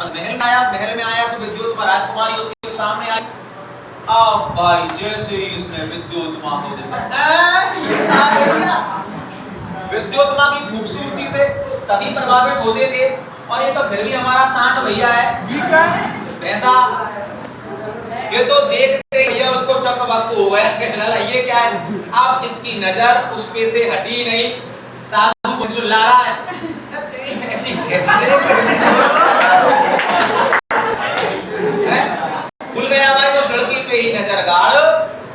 महल में आया तो विद्युत राजकुमारी उसके सामने आई। अब भाई जैसे ही इसने विद्युत माँ को देखा, विद्युत माँ की खूबसूरती से सभी प्रभावित होते थे। और ये तो फिर भी हमारा सांड भैया है वैसा, ये तो देखते भैया उसको चकबक हो गया, ये क्या है। अब इसकी नजर उस पे से हटी नहीं, साधु को जो ला रहा है ऐसी भूल गया भाई, उस लड़की पे ही नजर गाड़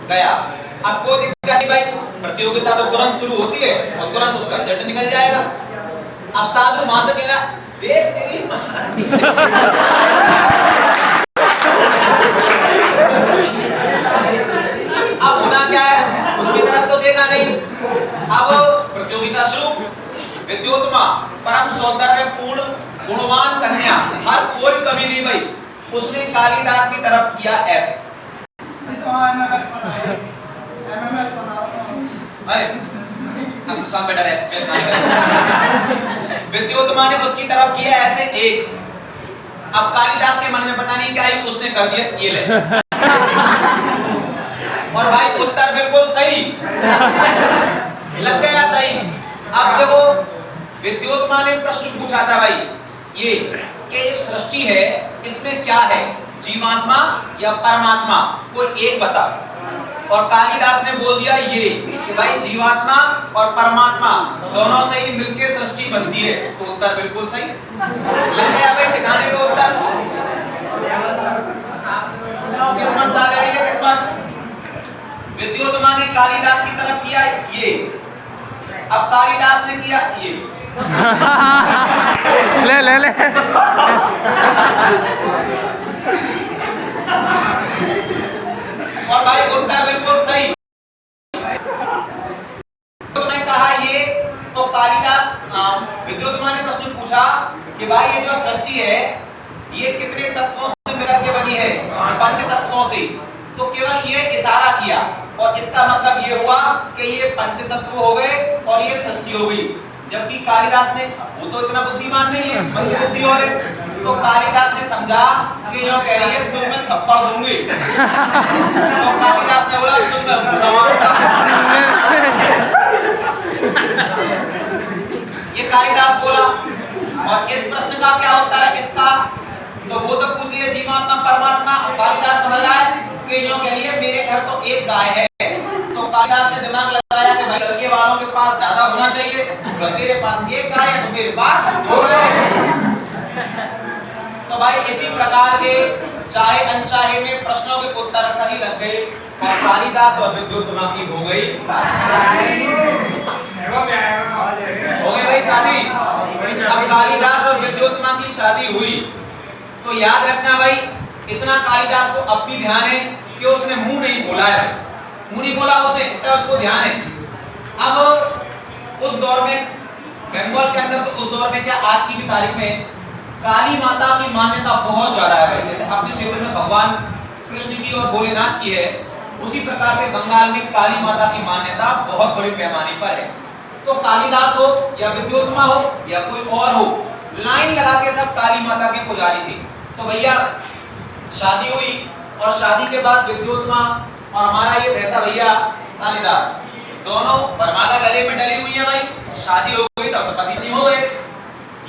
गया। अब कोई दिक्कत नहीं भाई, प्रतियोगिता तो तुरंत शुरू होती है और तुरंत उसका रिजल्ट निकल जाएगा। अब साधु वहां से कहला, देख तेरी अब होना क्या है, उसकी तरफ तो देखा नहीं। अब प्रतियोगिता शुरू। विद्युत माँ परम सौंदर्यपूर्ण गुणवान कन्या, हर कोई कभी नहीं भाई, उसने कालिदास की तरफ किया ऐसे। अब तो साथ बैठा रहे। विद्युत माँ ने उसकी तरफ किया ऐसे एक। अब कालिदास के मन में पता नहीं क्या ही उसने कर दिया, ये ले। और भाई उत्तर बिल्कुल सही लग गया, सही। अब देखो विद्युत माँ ने प्रश्न पूछा था भाई ये कि सृष्टि है इसमें क्या है, जीवात्मा या परमात्मा, कोई एक बता। और कालिदास ने बोल दिया ये कि भाई जीवात्मा और परमात्मा दोनों से ही मिलके सृष्टि बनती है, तो उत्तर बिल्कुल सही लग गया भाई, ठिकाने को उत्तर। किस्मत साथ है, किस्मत। विद्युत माँ ने कालिदास की तरफ किया ये, अब कालिदास ने किया ये। ले ले ले और भाई उत्तर बिल्कुल सही। तो मैं कहा ये, तो कालिदास विद्युत माँ ने प्रश्न पूछा कि भाई ये जो सृष्टि है ये कितने तत्वों से मिलकर के बनी है, 5 तत्वों से। तो केवल ये इशारा किया और इसका मतलब ये हुआ कि ये 5 तत्व हो गए और ये सृष्टि हो गई। जबकि कालिदास ने, वो तो इतना बुद्धिमान नहीं है, मंदबुद्धि और है, तो कालिदास ने समझा कि जो कह रही है तो मैं थप्पड़ दूंगी। तो कालिदास ने बोला तुम ये कालिदास बोला। और इस प्रश्न का क्या उत्तर है इसका, तो वो तो पूछ लिया जीवात्मा परमात्मा। कालिदास समझ रहा है कि जो कह रही है मेरे घर तो एक गाय है, तो कालिदास ने दिमाग लगाया कि भाई लड़के वालों के पास ज्यादा होना चाहिए, तो मेरे पास एक गाय है तो मेरे पास 2 गाय है। तो भाई इसी प्रकार के चाहे अनचाहे में प्रश्नों के उत्तर सही लग गए और कालिदास और विद्युत माँ की हो गई भाई शादी। अब कालिदास और विद्युत माँ की शादी हुई, तो याद रखना भाई इतना कालिदास को अब भी ध्यान है कि उसने मुंह नहीं खोला है, मुंह नहीं खोला उसने, इतना उसको ध्यान है। अब उस दौर में बंगाल के अंदर, तो उस दौर में क्या आज की भी तारीख में काली माता की मान्यता बहुत ज्यादा है भाई। जैसे अपने क्षेत्र में भगवान कृष्ण की और भोलेनाथ की है, उसी प्रकार से बंगाल में काली माता की मान्यता बहुत बड़े पैमाने पर है। तो कालिदास हो या विद्युत माँ हो या कोई और हो, लाइन लगा के सब काली माता के पुजारी थे। तो भैया शादी हुई और शादी के बाद विद्युत माँ और हमारा ये भैंसा भैया कालिदास दोनों वरमाला गले में डली हुई है भाई। शादी हो गई तब तो पति पत्नी हो गए।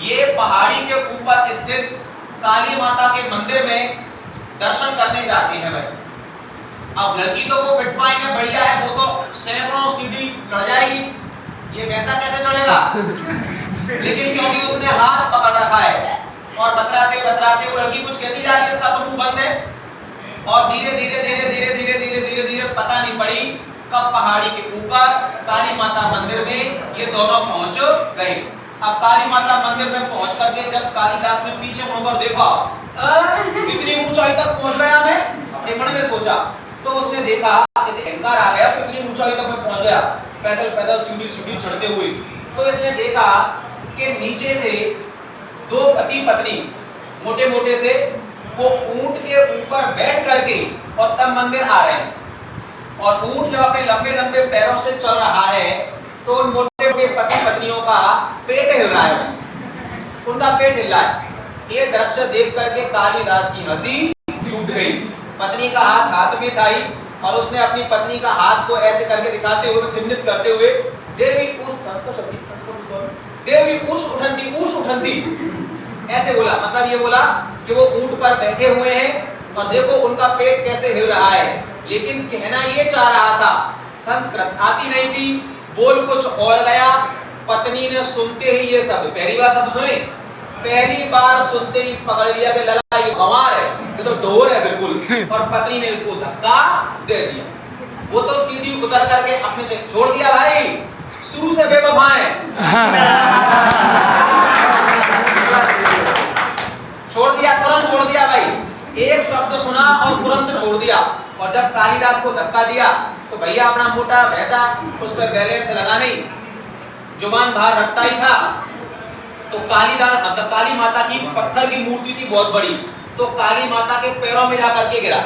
ये पहाड़ी के ऊपर स्थित काली माता के मंदिर में दर्शन करने जाते हैं भाई। अब लड़की तो वो फिट फाइन है, बढ़िया है, वो तो सैकड़ों सीढ़ी चढ़ जाएगी, ये वैसा कैसे चढ़ेगा। लेकिन क्योंकि उसने हाथ पकड़ रखा है और बतराते बतराते वो लड़की कुछ कहती जा रही है, इसका तो मुंह बंद है। और धीरे धीरे धीरे धीरे धीरे धीरे धीरे धीरे पता नहीं पड़ी कब पहाड़ी के ऊपर काली माता मंदिर में ये दोनों पहुंच गए। अब काली माता मंदिर में पहुंच करके जब कालिदास ने पीछे मुड़कर देखा, कितनी ऊंचाई तक पहुंच गया मैं, अपने मन में सोचा। तो उसने देखा इसे अहंकार आ गया, कितनी ऊंचाई तक मैं पहुंच गया, पैदल पैदल सीढ़ी सीढ़ी चढ़ते हुए। तो इसने देखा कि नीचे से 2 पति पत्नी मोटे मोटे से वो ऊंट के ऊपर बैठ करके और तब मंदिर आ रहे हैं। और ऊंट जब अपने लंबे लंबे पैरों से चल रहा है तो मोटे मोटे पति पत्नियों का पेट हिल रहा है, उनका पेट हिल रहा है। ये दृश्य देख करके कालिदास की हंसी छूट गई। पत्नी का हाथ हाथ में था ही और उसने अपनी पत्नी का हाथ को ऐसे करके दिखाते हुए, चिन्हित करते हुए, देवी उठ उठंती ऐसे बोला। मतलब ये बोला कि वो ऊंट पर बैठे हुए हैं और देखो उनका पेट कैसे हिल रहा है। लेकिन कहना ये चाह रहा था, संस्कृत आती नहीं थी, बोल कुछ और गया। पत्नी ने सुनते ही ये शब्द, पहली बार शब्द सुने, पहली बार सुनते ही पकड़ लिया कि लला ये गंवार है, ये तो ढोर है बिल्कुल। और पत्नी ने इसको धक्का दे दिया। वो तो सीढ़ी उतर करके अपने छोड़ दिया। भाई शुरू से बेवफा है। छोड़ दिया, तुरंत छोड़ दिया भाई। एक शब्द सुना और तुरंत छोड़ दिया। और जब कालिदास को धक्का दिया तो भैया अपना मोटा भैंसा, उस पर बैलेंस लगा नहीं, जुबान बाहर रखता ही था। तो कालिदास मतलब काली माता की पत्थर की मूर्ति थी बहुत बड़ी, तो काली माता के पैरों में जाकर के गिरा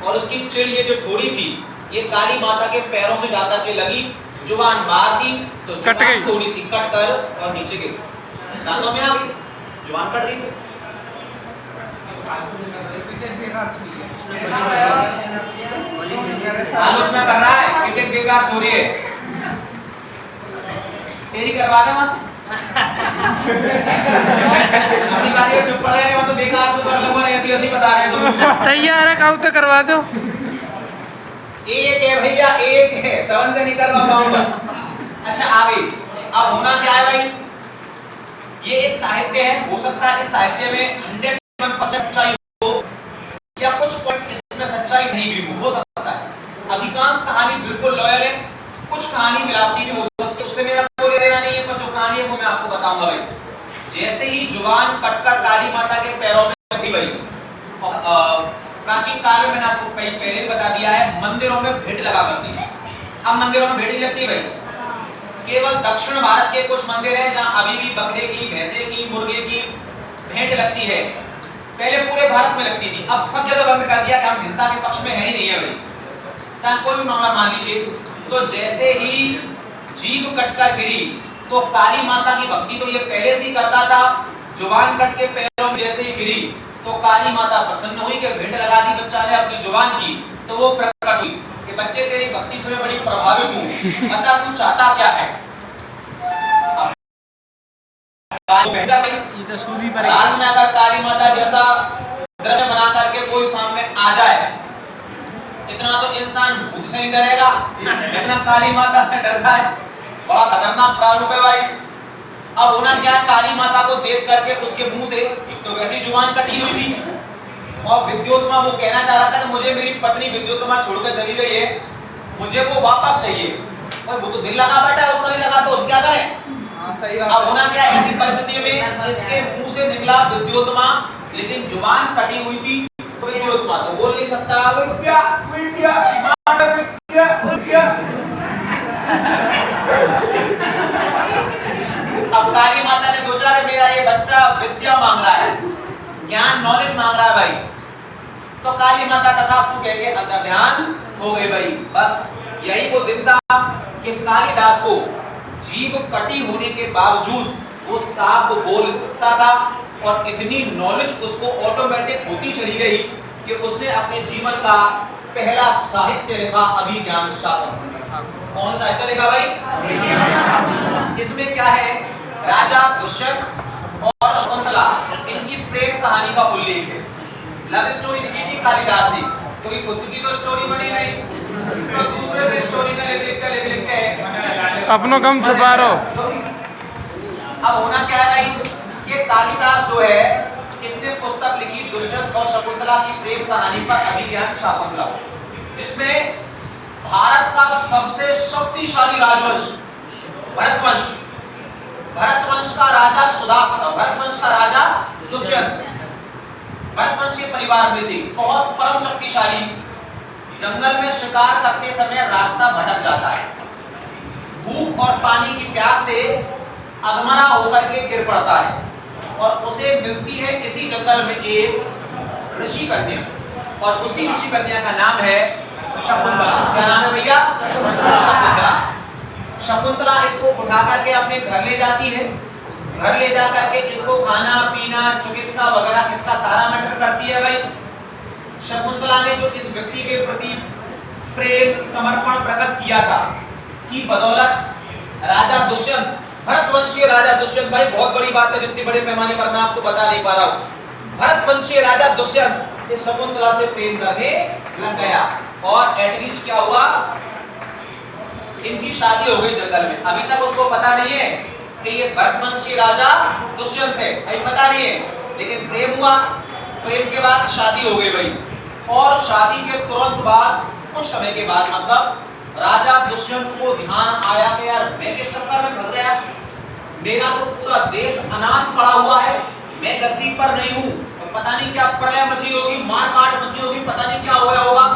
और उसकी चिल ये जो ठोड़ी थी ये काली माता के पैरों से जाकर के लगी। जुबान बाहर थी तो जुबान थोड़ी सी कट कर और नीचे गिर, दांतों में आ गई, जुबान कट गई। आलोचना कर रहा है कि बेकार चोरी है, तेरी करवा दे मां से। अपनी गाड़ी में चुप पड़ गया, मतलब बेकार सुपर लवर ऐसी ऐसी बता रहे तुम। तैयार है, काऊ तो करवा दो। एक है भैया, एक है, समझ से नहीं करवा पाऊंगा। अच्छा आ गई। अब होना क्या है भाई, ये एक साहित्य है, हो सकता है इस साहित्य में 100% सच्चाई हो या कुछ पॉइंट इसमें सच्चाई नहीं भी हो सकता है। अधिकांश कहानी बिल्कुल लॉयल है, कुछ कहानी मिलावटी भी हो सकती है, उससे मेरा कोई लेना नहीं है, पर जो कहानी है वो मैं आपको बताऊंगा भाई। जैसे ही जुबान कटकर काली माता के पैरों में थी भाई, प्राचीन काल में मैंने आपको पहले बता दिया है, मंदिरों में भेंट लगा करती थी। अब मंदिरों में भेंट नहीं लगती भाई, केवल दक्षिण भारत के कुछ मंदिर हैं जहां अभी भी बकरे की, भैंसे की, मुर्गे की भेंट लगती है। पहले पूरे भारत में लगती थी, अब सब जगह बंद कर दिया कि हम हिंसा के पक्ष में है ही नहीं है भाई। चाहे कोई भी मामला मान लीजिए, तो जैसे ही जीभ कटकर गिरी तो काली माता की भक्ति तो ये पहले से ही करता था। जुबान कट के पैरों में जैसे ही गिरी तो काली माता प्रसन्न हुई कि भेंट लगा दी बच्चा ने अपनी जुबान की, तो वो प्रकट हुई कि बच्चे तेरी भक्ति से मैं बड़ी प्रभावित हूँ, बता तू चाहता क्या है। रात में अगर काली माता जैसा दृश्य बना करके कोई सामने आ जाए, इतना तो इंसान भूत से नहीं डरेगा, इतना काली माता से डरता है। बड़ा खतरनाक प्रारूप है भाई। अब होना क्या, काली माता को देख करके उसके मुंह से एक तो वैसी जुबान कटी हुई थी और विद्योत्तमा वो कहना चाह रहा था कि मुझे मेरी पत्नी विद्योत्तमा छोड़कर चली गई है, मुझे वो वापस चाहिए। और वो तो दिल लगा बैठा है, उसको नहीं लगा तो हम क्या करें। सही बात। अब होना क्या, ऐसी परिस्थिति में इसके मुंह से निकला विद्योत्तमा, लेकिन जुबान कटी हुई थी, विद्योत्तमा तो बोल नहीं सकता। विद्या विद्या विद्या विद्या। अब काली माता ने सोचा कि मेरा ये बच्चा विद्या मांग रहा है, ज्ञान नॉलेज मांग रहा है भाई। तो काली माता तथास्तु कह के अंदर ध्यान हो गई भाई। बस यही वो दिन था कि कालिदास को जीभ कटी होने के बावजूद वो साफ बोल सकता था और इतनी नॉलेज उसको ऑटोमेटिक होती चली गई कि उसने अपने जीवन का पहला साहित्य लिखा, अभिज्ञान शाकुंतलम। कौन साहित्य लिखा भाई? इसमें क्या है, राजा दुष्यंत और शकुंतला इनकी प्रेम कहानी का उल्लेख है। लव स्टोरी लिखी थी कालिदास ने, क्योंकि खुद की तो स्टोरी बनी नहीं, तो दूसरे भी स्टोरी ने लिख के अपनों कम छुपा रहो। अब होना क्या है भाई, ये कालिदास जो है इसने पुस्तक लिखी दुष्यंत और शकुंतला की प्रेम कहानी पर, अभिज्ञान शाकुंतलम, जिसमें भारत का सबसे शक्तिशाली राजवंश भरतवंश, भरतवंश का राजा सुदास था, भरतवंश का राजा दुष्यंत, भरतवंश के परिवार में से बहुत परम शक्तिशाली, जंगल में शिकार करते समय रास्ता भटक जाता है, भूख और पानी की प्यास से अधमरा होकर के गिर पड़ता है और उसे मिलती है इसी जंगल में एक ऋषि कन्या, और उसी ऋषि कन्या का नाम है शकुंतला। क्या नाम है भैया? शकुंतला। शकुंतला इसको उठा करके अपने घर ले जाती है, घर ले जा करके इसको खाना पीना चिकित्सा वगैरह इसका सारा मैटर करती है भाई। शकुंतला ने जो इस व्यक्ति के प्रति प्रेम समर्पण प्रकट किया था की बदौलत राजा दुष्यंत, भरतवंशीय राजा दुष्यंत, भाई बहुत बड़ी बात है, जितनी बड़े पैमाने पर मैं आपको बता नहीं पा रहा हूं। भरतवंशीय राजा दुष्यंत इस शकुंतला से प्रेम करने लग गया और एटलीस्ट क्या हुआ, इनकी शादी हो गई जंगल में। अभी तक उसको पता नहीं है कि ये भरतवंशीय राजा दुष्यंत है, अभी पता नहीं है, लेकिन प्रेम हुआ। प्रेम के बाद शादी हो गई भाई, और शादी के तुरंत बाद कुछ समय के बाद मतलब राजा दुष्यंत को ध्यान आया कि यार मैं किस चक्कर में फंस गया, मेरा तो पूरा देश अनाथ पड़ा हुआ है, मैं गद्दी पर नहीं हूँ, तो पता नहीं क्या प्रलय मची होगी, मारकाट मची होगी, पता नहीं क्या हुआ होगा।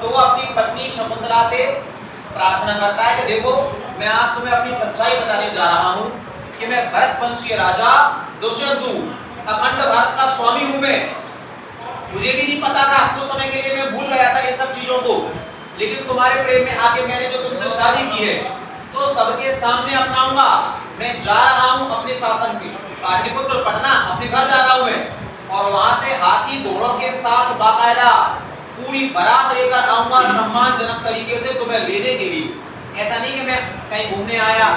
तो वो अपनी पत्नी शकुंतला से प्रार्थना करता है कि देखो मैं आज तुम्हें अपनी सच्चाई बताने जा रहा हूँ कि मैं भरतवंशीय राजा दुष्यंत हूँ, अखंड भारत का स्वामी हूँ मैं। मुझे भी नहीं पता था, कुछ समय के लिए मैं भूल गया था इन सब चीजों को, लेकिन तुम्हारे प्रेम में आके मैंने जो तुमसे शादी की है तो सबके सामने अपनाऊंगा। मैं जा रहा हूँ अपने शासन पे, पाटलिपुत्र पटना अपने घर जा रहा हूँ मैं, और वहां से हाथी घोड़ों के साथ बाकायदा पूरी बारात लेकर आऊंगा सम्मानजनक तरीके से तुम्हें लेने के लिए। ऐसा नहीं कि मैं कहीं घूमने आया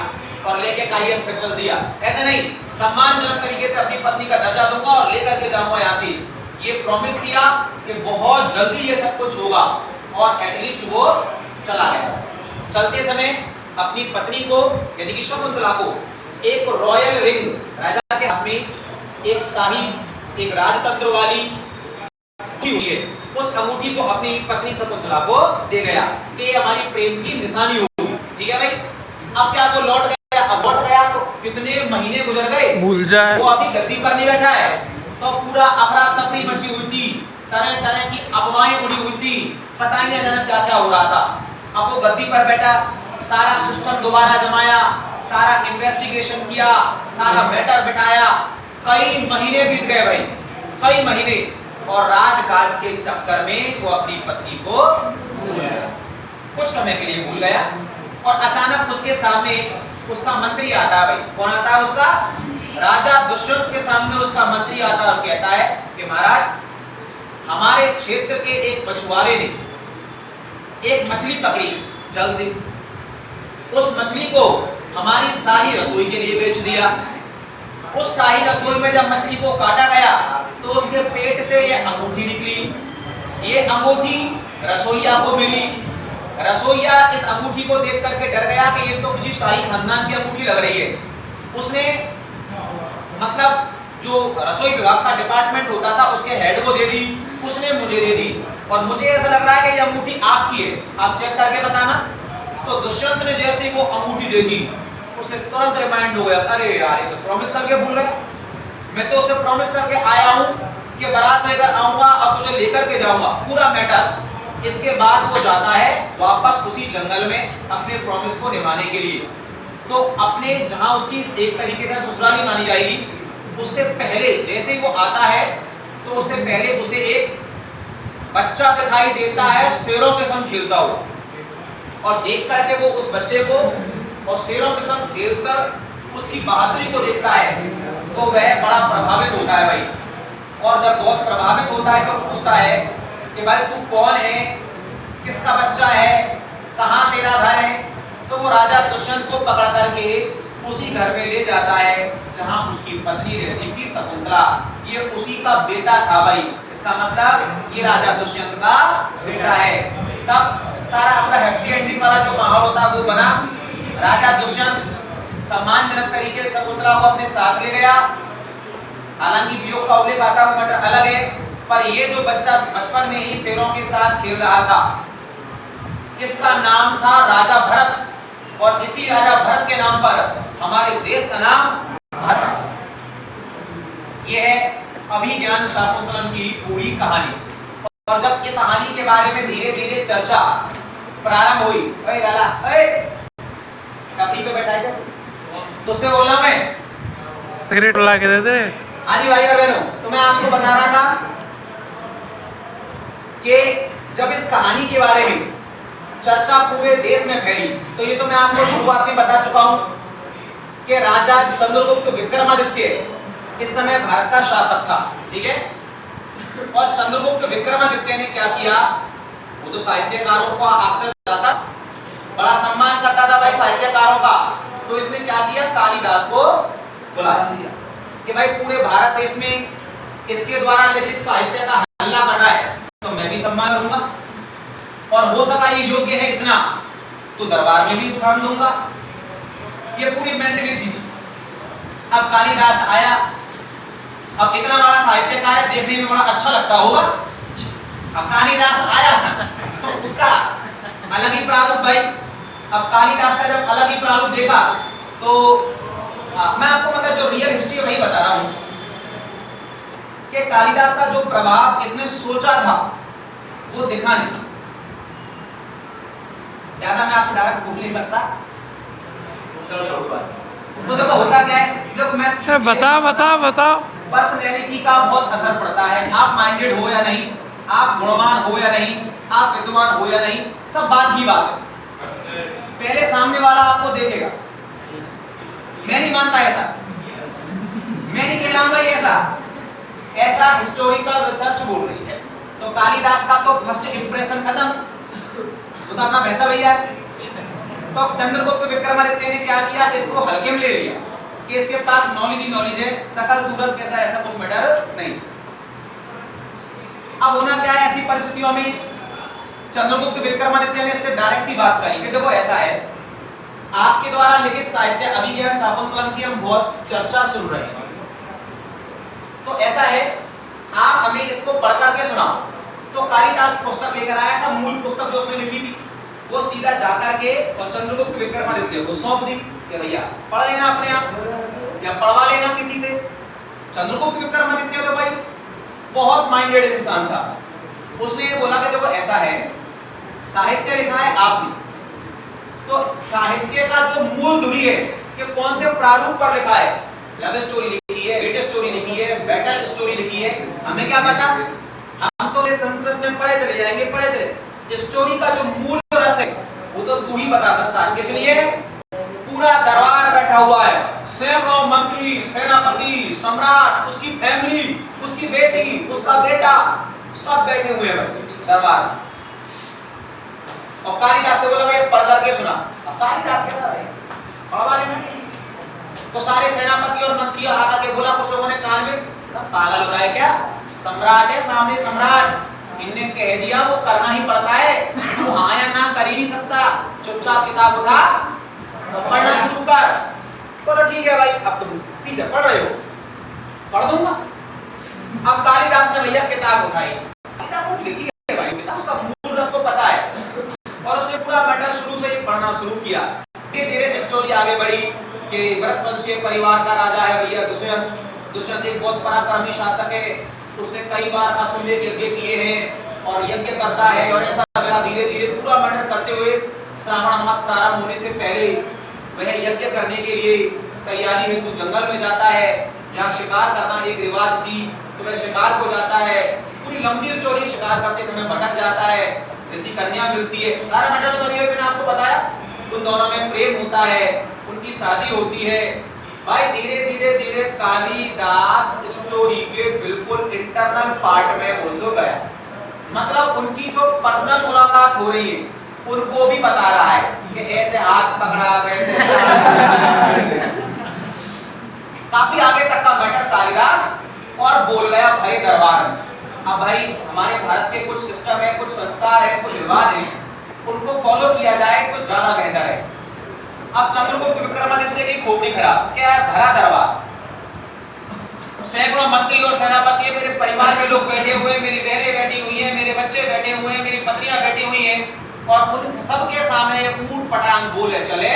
और लेके काइए फिर चल दिया, ऐसा नहीं, सम्मानजनक तरीके से अपनी पत्नी का दर्जा दूंगा और लेकर के जाऊंगा यहाँ से। ये प्रॉमिस किया कि बहुत जल्दी ये सब कुछ होगा, और एटलीस्ट वो चला गया। चलते समय अपनी पत्नी को यानी कि शकुंतला को एक रॉयल रिंग, राजा के हाथ में एक शाही, एक राजतंत्र वाली हुई है, उस अंगूठी को अपनी पत्नी शकुंतला को दे गया कि हमारी प्रेम की निशानी होगी। ठीक है भाई, अब क्या वो लौट गया, अब लौट गया तो कितने महीने गुजर गए, भूल जाए, वो अभी गद्दी पर नहीं बैठा है, तो पूरा अफरा तफरी मची हुई थी, तरह तरह की अफवाहें उड़ी हुई थी, पता ही नहीं जाना क्या क्या हो रहा था। अब वो गद्दी पर बैठा, सारा सिस्टम दोबारा जमाया, सारा इन्वेस्टिगेशन किया, सारा मैटर बिठाया, कई महीने बीत गए भाई, कई महीने, और राजकाज के चक्कर में वो अपनी पत्नी को भूल गया, कुछ समय के लिए भूल गया। और अचानक उसके सामने उसका मंत्री आता है भाई, कौन आता है उसका, राजा दुष्यंत के सामने उसका मंत्री आता है और कहता है कि महाराज हमारे क्षेत्र के एक मछुआरे ने एक मछली पकड़ी जल से, उस मछली को हमारी शाही रसोई के लिए बेच दिया। उस शाही रसोई में जब मछली को काटा गया तो उसके पेट से ये अंगूठी निकली, ये अंगूठी रसोइया को मिली। रसोइया इस अंगूठी को देख करके डर गया कि ये तो किसी शाही खानदान की अंगूठी लग रही है। उसने मतलब जो रसोई विभाग का डिपार्टमेंट होता था उसके हेड को दे दी, उसने मुझे दे दी, और मुझे ऐसा लग रहा है कि ये अंगूठी आपकी है, आप चेक करके बताना। तो दुष्यंत ने जैसे ही वो अंगूठी देखी उसे तुरंत रिमाइंड हो गया, अरे यार ये तो प्रॉमिस करके भूल गया, मैं तो उससे प्रॉमिस करके आया हूँ कि बारात लेकर आऊंगा और तुझे लेकर के जाऊंगा, पूरा मैटर। इसके बाद वो जाता है वापस उसी जंगल में अपने प्रॉमिस को निभाने के लिए। तो अपने जहां उसकी एक तरीके से ससुराली मानी जाएगी, उससे पहले जैसे ही वो आता है तो उससे पहले उसे एक बच्चा दिखाई देता है शेरों के संग खेलता हुआ, और देख करके वो उस बच्चे को और शेरों के संग खेलकर उसकी बहादुरी को देखता है तो वह बड़ा प्रभावित होता है भाई। और जब बहुत प्रभावित होता है तो पूछता है कि भाई तू कौन है, किसका बच्चा है, कहाँ तेरा घर है। तो वो राजा दुष्यंत को पकड़ करके उसी घर में ले जाता है जहां उसकी पत्नी रहती थी शकुंतला। ये उसी का बेटा था भाई, इसका मतलब ये राजा दुष्यंत का बेटा है। तब सारा अपना हैप्पी एंडिंग वाला जो माहौल होता वो बना। राजा दुष्यंत सम्मानजनक तरीके से शकुंतला को अपने साथ ले गया। हालांकि वियोग का उल्लेख आता वो मैटर अलग है, पर ये जो बच्चा बचपन में ही शेरों के साथ खेल रहा था, इसका नाम था राजा भरत, और इसी राजा भरत के नाम पर हमारे देश का नाम भारत। यह है अभिज्ञान शाकुंतलम की पूरी कहानी। और जब इस कहानी के बारे में धीरे धीरे चर्चा प्रारंभ हुई, ओए लाला, ओए कपड़ी पे बैठा है तुझसे बोलना मैं सिगरेट ला के दे दे। हाँ जी भाई और बहनों, तो मैं आपको बता रहा था कि जब इस कहानी के बारे में चर्चा पूरे देश में फैली, तो ये तो मैं आपको शुरुआत में बता चुका हूं कि राजा चंद्रगुप्त विक्रमादित्य इस समय भारत का शासक था, ठीक है। और चंद्रगुप्त विक्रमादित्य ने क्या किया, वो तो साहित्यकारों का आश्रय था, बड़ा सम्मान करता था भाई साहित्यकारों का। तो इसने क्या किया, कालिदास को बुलाया कि भाई पूरे भारत देश में इसके द्वारा लिखित साहित्य का हल्ला बना है, तो मैं भी सम्मान करूंगा, और हो सका ये योग्य है इतना तो दरबार में भी स्थान दूंगा। ये पूरी मेंटली थी। अब कालिदास आया, अब इतना बड़ा साहित्यकार है, देखने में बड़ा अच्छा लगता होगा। अब कालिदास आया तो उसका अलग ही प्रारूप भाई। अब कालिदास का जब अलग ही प्रारूप देखा तो मैं आपको मतलब जो रियल हिस्ट्री वही बता रहा हूं कि कालिदास का जो प्रभाव इसने सोचा था वो दिखा नहीं। ज्यादा मैं आपको डायरेक्ट बोल नहीं सकता, चलो छोड़ो बात। तो देखो होता क्या है, देखो मैं बताओ पर्सनैलिटी का बहुत असर पड़ता है। आप माइंडेड हो या नहीं, आप गुणवान हो या नहीं, आप विद्वान हो या नहीं, सब बात ही बात है। पहले सामने वाला आपको देखेगा। मैं नहीं मानता ऐसा, मैं नहीं कह रहा हूं भाई ऐसा हिस्टोरिकल रिसर्च बोल रही है। तो कालिदास का तो फर्स्ट इंप्रेशन खत्म, तो अपना वैसा भैया। तो चंद्रगुप्त विक्रमादित्य ने क्या किया, इसको हल्के में ले लिया कि इसके पास नॉलेज ही नॉलेज है, सकल सूरत कैसा ऐसा कुछ मैटर नहीं। अब होना क्या है, ऐसी परिस्थितियों में चंद्रगुप्त विक्रमादित्य ने इससे डायरेक्ट ही बात कही कि देखो ऐसा है, आपके द्वारा लिखित साहित्य अभिज्ञान शाकुंतलम की हम बहुत चर्चा सुन रहे हैं, तो ऐसा है आप हमें इसको पढ़ करके सुनाओ। तो कालिदास पुस्तक लेकर आया था, मूल पुस्तक जो उसने लिखी थी, वो सीधा जाकर के और चंद्रगुप्त विक्रमादित्य को सौंप दी कि भैया पढ़ लेना अपने आप या पढ़वा लेना किसी से। चंद्रगुप्त विक्रमादित्य तो भाई बहुत माइंडेड इंसान था। उसने ये बोला कि देखो ऐसा है, साहित्य लिखा है आपने, तो साहित्य का जो मूल धुरी है कि कौन से प्रारूप पर लिखा है, लव स्टोरी लिखी है, हेट स्टोरी लिखी है, बैटल स्टोरी लिखी है, हमें क्या पता, हम तो इस संस्कृत में पढ़े चले जाएंगे, पढ़े चले। स्टोरी का जो मूल रस है वो तो तू ही बता सकता है। इसलिए पूरा दरबार बैठा हुआ है, सैकड़ों मंत्री, सेनापति, सम्राट, उसकी फैमिली, उसकी बेटी, उसका बेटा, सब बैठे हुए हैं दरबार। और कालिदास से बोला भाई पढ़ करके सुना। अब कालिदास कहता है पढ़वा लेना किसी से। तो सारे सेनापति और मंत्री आकर के बोला, कुछ लोगों ने कान में, पागल हो रहा है क्या, सम्राट है सामने, सम्राट, इनने कह दिया वो करना ही पड़ता है, तू हाँ या ना कर ही नहीं सकता, चुपचाप किताब उठा और पढ़ना शुरू कर। बोलो ठीक है भाई, अब तुम पीछे पढ़ रहे हो, पढ़ दूंगा। अब कालिदास ने भैया किताब उठाई, कालिदास ने लिखी है भाई, उसका मूल रस को पता है, और उसने पूरा मैटर शुरू से ही पढ़ना शुरू किया। धीरे धीरे स्टोरी आगे बढ़ी कि भरतवंशीय परिवार का राजा है भैया दुष्यंत। दुष्यंत एक बहुत पराक्रमी शासक है, उसने कई बार अश्वमेध यज्ञ किए हैं और यज्ञ करता है, और ऐसा धीरे धीरे पूरा मैटर करते हुए श्रावण मास प्रारंभ होने से पहले वह यज्ञ करने के लिए तैयारी हेतु जंगल में जाता है, जहाँ शिकार करना एक रिवाज थी, तो वह शिकार को जाता है। पूरी लंबी स्टोरी, शिकार करते समय भटक जाता है, ऋषि कन्या मिलती है, सारा मैटर तो अभी मैंने आपको बताया। उन दोनों में प्रेम होता है, उनकी शादी होती है। भाई धीरे धीरे धीरे कालिदास स्टोरी के बिल्कुल इंटरनल पार्ट में घुस गया, मतलब उनकी जो पर्सनल मुलाकात हो रही है उनको भी बता रहा है कि ऐसे हाथ पकड़ा, वैसे काफी आगे तक का मैटर कालिदास और बोल गया भरे दरबार में। अब भाई हमारे भारत के कुछ सिस्टम है, कुछ संस्कार है, कुछ रिवाज है, उनको फॉलो किया जाए तो ज्यादा बेहतर है। अब चंद्रगुप्त विक्रमादित्य की खोपड़ी खराब, क्या है, भरा दरबार, सैकड़ों मंत्री और सेनापति, मेरे परिवार के लोग बैठे हुए, मेरी बहनें बैठी हुई हैं, मेरे बच्चे बैठे हुए हैं, मेरी पत्नियां बैठी हुई हैं, और उन सबके सामने ऊट पटांग बोले चले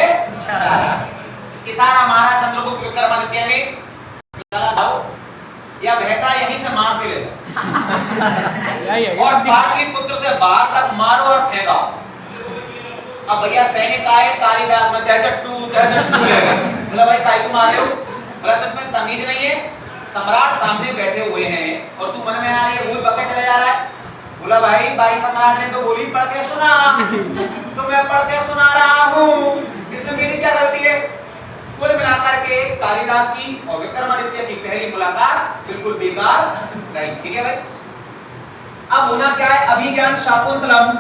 इशारा मारा चंद्रगुप्त विक्रमादित्य ने, या भैंसा यहीं से मार के ले और पाटलिपुत्र से बाहर तक मारो और फेंकाओ। अब भैया सैनिक आए, कालिदास में दहजट्टू बोला भाई काय तुम आ रहे हो, बोला तुम्हें तमीज नहीं है, सम्राट सामने बैठे हुए हैं और तू मन में आ रही है, वही बके चले जा रहा है। बोला भाई सम्राट ने तो गोली पढ़ के सुना, तो मैं पढ़ के सुना रहा हूँ, इसमें मेरी क्या गलती है। कुल मिलाकर के कालिदास की और विक्रमादित्य की पहली मुलाकात बिल्कुल बेकार नहीं। ठीक है भाई। अब होना क्या है, अभिज्ञान शाकुंतलम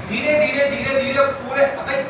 धीरे धीरे पूरे भाई